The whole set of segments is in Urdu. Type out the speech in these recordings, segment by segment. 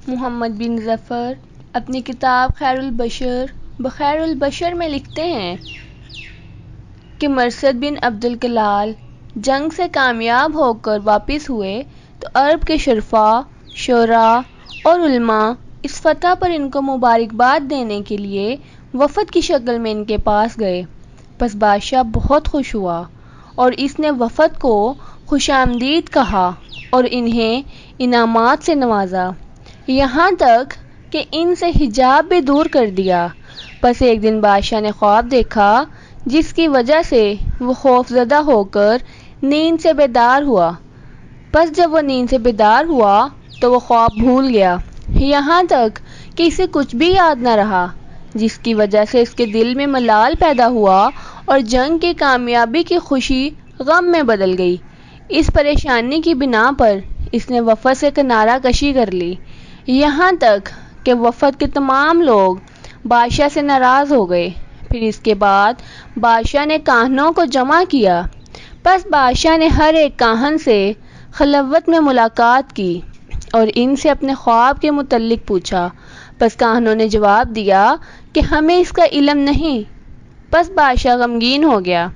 محمد بن ظفر اپنی کتاب خیر البشر بخیر البشر میں لکھتے ہیں کہ مرثد بن عبد الکلال جنگ سے کامیاب ہو کر واپس ہوئے تو عرب کے شرفاء، شعراء اور علماء اس فتح پر ان کو مبارکباد دینے کے لیے وفد کی شکل میں ان کے پاس گئے۔ پس بادشاہ بہت خوش ہوا اور اس نے وفد کو خوش آمدید کہا اور انہیں انعامات سے نوازا، یہاں تک کہ ان سے حجاب بھی دور کر دیا۔ پس ایک دن بادشاہ نے خواب دیکھا جس کی وجہ سے وہ خوف زدہ ہو کر نیند سے بیدار ہوا۔ پس جب وہ نیند سے بیدار ہوا تو وہ خواب بھول گیا، یہاں تک کہ اسے کچھ بھی یاد نہ رہا، جس کی وجہ سے اس کے دل میں ملال پیدا ہوا اور جنگ کی کامیابی کی خوشی غم میں بدل گئی۔ اس پریشانی کی بنا پر اس نے وفد سے کنارہ کشی کر لی، یہاں تک کہ وفد کے تمام لوگ بادشاہ سے ناراض ہو گئے۔ پھر اس کے بعد بادشاہ نے کاہنوں کو جمع کیا۔ پس بادشاہ نے ہر ایک کاہن سے خلوت میں ملاقات کی اور ان سے اپنے خواب کے متعلق پوچھا۔ پس کاہنوں نے جواب دیا کہ ہمیں اس کا علم نہیں۔ پس بادشاہ غمگین ہو گیا،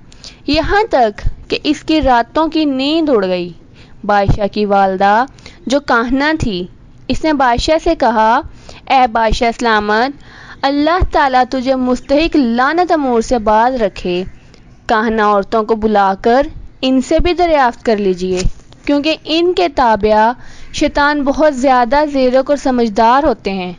یہاں تک کہ اس کی راتوں کی نیند اڑ گئی۔ بادشاہ کی والدہ جو کاہنہ تھی، اس نے بادشاہ سے کہا، اے بادشاہ سلامت، اللہ تعالیٰ تجھے مستحق لعنت امور سے باز رکھے۔ کاہنہ عورتوں کو بلا کر ان سے بھی دریافت کر لیجئے، کیونکہ ان کے تابع شیطان بہت زیادہ زیرک اور سمجھدار ہوتے ہیں۔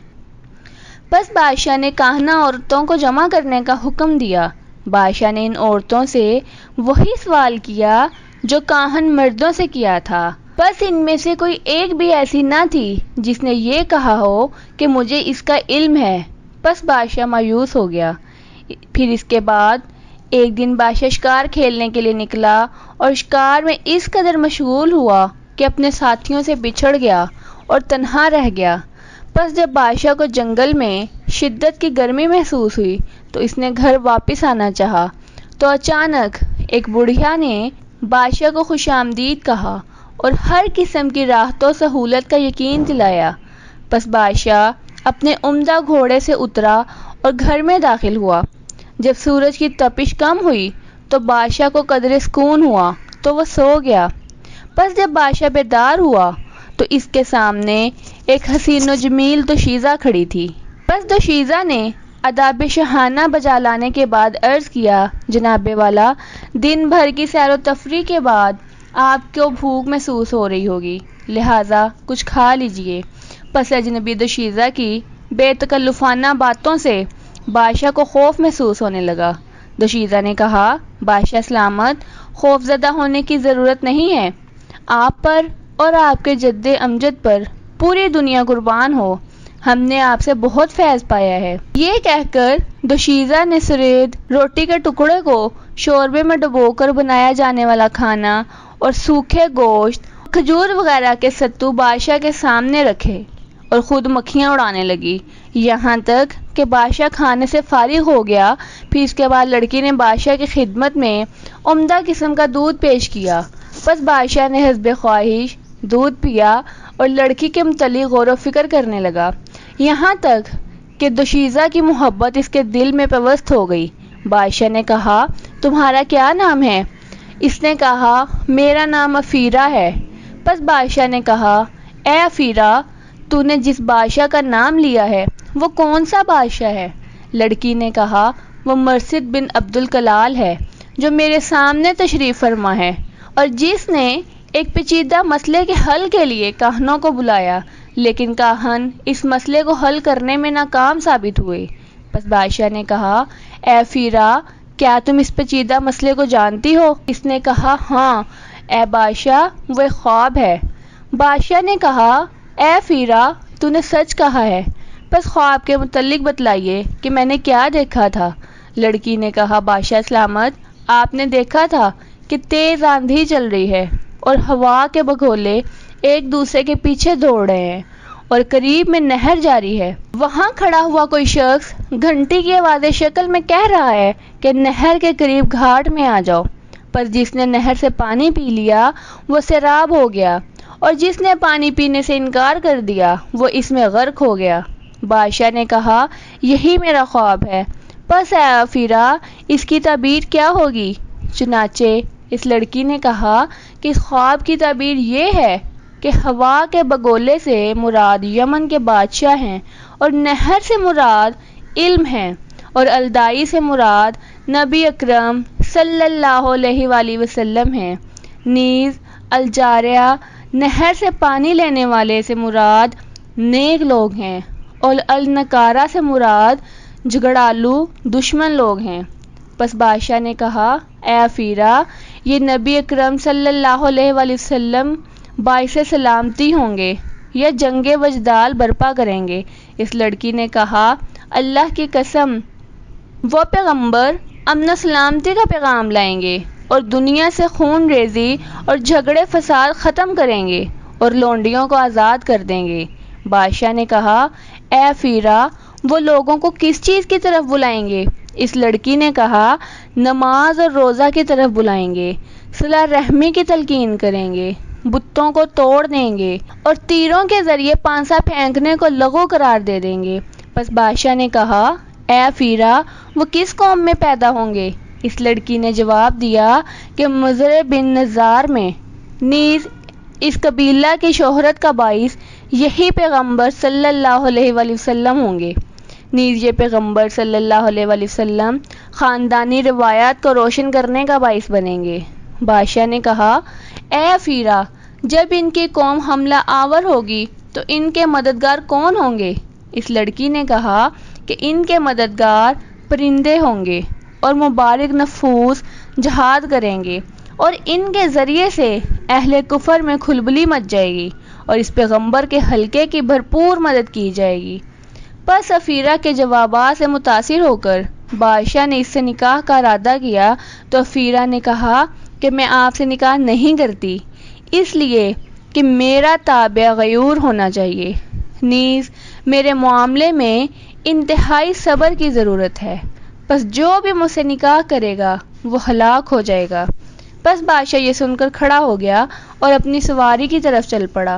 پس بادشاہ نے کاہنہ عورتوں کو جمع کرنے کا حکم دیا۔ بادشاہ نے ان عورتوں سے وہی سوال کیا جو کاہن مردوں سے کیا تھا۔ پس ان میں سے کوئی ایک بھی ایسی نہ تھی جس نے یہ کہا ہو کہ مجھے اس کا علم ہے۔ پس بادشاہ مایوس ہو گیا۔ پھر اس کے بعد ایک دن بادشاہ شکار کھیلنے کے لیے نکلا اور شکار میں اس قدر مشغول ہوا کہ اپنے ساتھیوں سے بچھڑ گیا اور تنہا رہ گیا۔ پس جب بادشاہ کو جنگل میں شدت کی گرمی محسوس ہوئی تو اس نے گھر واپس آنا چاہا، تو اچانک ایک بڑھیا نے بادشاہ کو خوش آمدید کہا اور ہر قسم کی راحت و سہولت کا یقین دلایا۔ پس بادشاہ اپنے عمدہ گھوڑے سے اترا اور گھر میں داخل ہوا۔ جب سورج کی تپش کم ہوئی تو بادشاہ کو قدرے سکون ہوا تو وہ سو گیا۔ پس جب بادشاہ بیدار ہوا تو اس کے سامنے ایک حسین و جمیل دوشیزہ کھڑی تھی۔ پس دوشیزہ نے آداب شاہانہ بجا لانے کے بعد عرض کیا، جناب والا، دن بھر کی سیر و تفریح کے بعد آپ کو بھوک محسوس ہو رہی ہوگی، لہٰذا کچھ کھا لیجئے۔ پس اجنبی دوشیزہ کی بے تکلفانہ باتوں سے بادشاہ کو خوف محسوس ہونے لگا۔ دوشیزہ نے کہا، بادشاہ سلامت، خوف زدہ ہونے کی ضرورت نہیں ہے، آپ پر اور آپ کے جد امجد پر پوری دنیا قربان ہو، ہم نے آپ سے بہت فیض پایا ہے۔ یہ کہہ کر دوشیزہ نے سرید روٹی کے ٹکڑے کو شوربے میں ڈبو کر بنایا جانے والا کھانا اور سوکھے گوشت، کھجور وغیرہ کے ستو بادشاہ کے سامنے رکھے اور خود مکھیاں اڑانے لگی، یہاں تک کہ بادشاہ کھانے سے فارغ ہو گیا۔ پھر اس کے بعد لڑکی نے بادشاہ کی خدمت میں عمدہ قسم کا دودھ پیش کیا۔ پس بادشاہ نے حسب خواہش دودھ پیا اور لڑکی کے متعلق غور و فکر کرنے لگا، یہاں تک کہ دوشیزہ کی محبت اس کے دل میں پیوست ہو گئی۔ بادشاہ نے کہا، تمہارا کیا نام ہے؟ اس نے کہا، میرا نام افیرہ ہے۔ پس بادشاہ نے کہا، اے افیرہ، تو نے جس بادشاہ کا نام لیا ہے وہ کون سا بادشاہ ہے؟ لڑکی نے کہا، وہ مرثد بن عبد الکلال ہے جو میرے سامنے تشریف فرما ہے اور جس نے ایک پیچیدہ مسئلے کے حل کے لیے کاہنوں کو بلایا، لیکن کاہن اس مسئلے کو حل کرنے میں ناکام ثابت ہوئے۔ پس بادشاہ نے کہا، اے افیرہ، کیا تم اس پیچیدہ مسئلے کو جانتی ہو؟ اس نے کہا، ہاں اے بادشاہ، وہ ایک خواب ہے۔ بادشاہ نے کہا، اے افیرہ، تو نے سچ کہا ہے، پس خواب کے متعلق بتلائیے کہ میں نے کیا دیکھا تھا۔ لڑکی نے کہا، بادشاہ سلامت، آپ نے دیکھا تھا کہ تیز آندھی چل رہی ہے اور ہوا کے بگولے ایک دوسرے کے پیچھے دوڑ رہے ہیں اور قریب میں نہر جاری ہے۔ وہاں کھڑا ہوا کوئی شخص گھنٹی کی آواز شکل میں کہہ رہا ہے کہ نہر کے قریب گھاٹ میں آ جاؤ۔ پر جس نے نہر سے پانی پی لیا وہ سیراب ہو گیا اور جس نے پانی پینے سے انکار کر دیا وہ اس میں غرق ہو گیا۔ بادشاہ نے کہا یہی میرا خواب ہے، پس اے افیرا اس کی تعبیر کیا ہوگی؟ چنانچہ اس لڑکی نے کہا کہ اس خواب کی تعبیر یہ ہے کہ ہوا کے بگولے سے مراد یمن کے بادشاہ ہیں، اور نہر سے مراد علم ہے، اور الدائی سے مراد نبی اکرم صلی اللہ علیہ وآلہ وسلم ہیں۔ نیز الجاریہ نہر سے پانی لینے والے سے مراد نیک لوگ ہیں، اور النکارہ سے مراد جھگڑالو دشمن لوگ ہیں۔ پس بادشاہ نے کہا اے افیرا یہ نبی اکرم صلی اللہ علیہ وآلہ وسلم باعث سلامتی ہوں گے یا جنگ وجدال برپا کریں گے؟ اس لڑکی نے کہا اللہ کی قسم وہ پیغمبر امن و سلامتی کا پیغام لائیں گے اور دنیا سے خون ریزی اور جھگڑے فساد ختم کریں گے اور لونڈیوں کو آزاد کر دیں گے۔ بادشاہ نے کہا اے افیرا وہ لوگوں کو کس چیز کی طرف بلائیں گے؟ اس لڑکی نے کہا نماز اور روزہ کی طرف بلائیں گے، صلہ رحمی کی تلقین کریں گے، بتوں کو توڑ دیں گے اور تیروں کے ذریعے پانسا پھینکنے کو لغو قرار دے دیں گے۔ پس بادشاہ نے کہا اے افیرا وہ کس قوم میں پیدا ہوں گے؟ اس لڑکی نے جواب دیا کہ مضر بن نزار میں۔ نیز اس قبیلہ کی شہرت کا باعث یہی پیغمبر صلی اللہ علیہ وآلہ وسلم ہوں گے۔ نیز یہ پیغمبر صلی اللہ علیہ وآلہ وسلم خاندانی روایات کو روشن کرنے کا باعث بنیں گے۔ بادشاہ نے کہا اے افیرا جب ان کی قوم حملہ آور ہوگی تو ان کے مددگار کون ہوں گے؟ اس لڑکی نے کہا کہ ان کے مددگار پرندے ہوں گے اور مبارک نفوس جہاد کریں گے، اور ان کے ذریعے سے اہل کفر میں کھلبلی مچ جائے گی اور اس پیغمبر کے حلقے کی بھرپور مدد کی جائے گی۔ پس افیرا کے جوابات سے متاثر ہو کر بادشاہ نے اس سے نکاح کا ارادہ کیا، تو افیرا نے کہا کہ میں آپ سے نکاح نہیں کرتی، اس لیے کہ میرا تابع غیور ہونا چاہیے، نیز میرے معاملے میں انتہائی صبر کی ضرورت ہے، پس جو بھی مجھ سے نکاح کرے گا وہ ہلاک ہو جائے گا۔ پس بادشاہ یہ سن کر کھڑا ہو گیا اور اپنی سواری کی طرف چل پڑا۔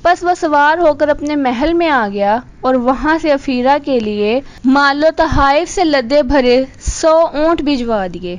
پس وہ سوار ہو کر اپنے محل میں آ گیا اور وہاں سے افیرا کے لیے مال و تحائف سے لدے بھرے 100 اونٹ بھجوا دیے۔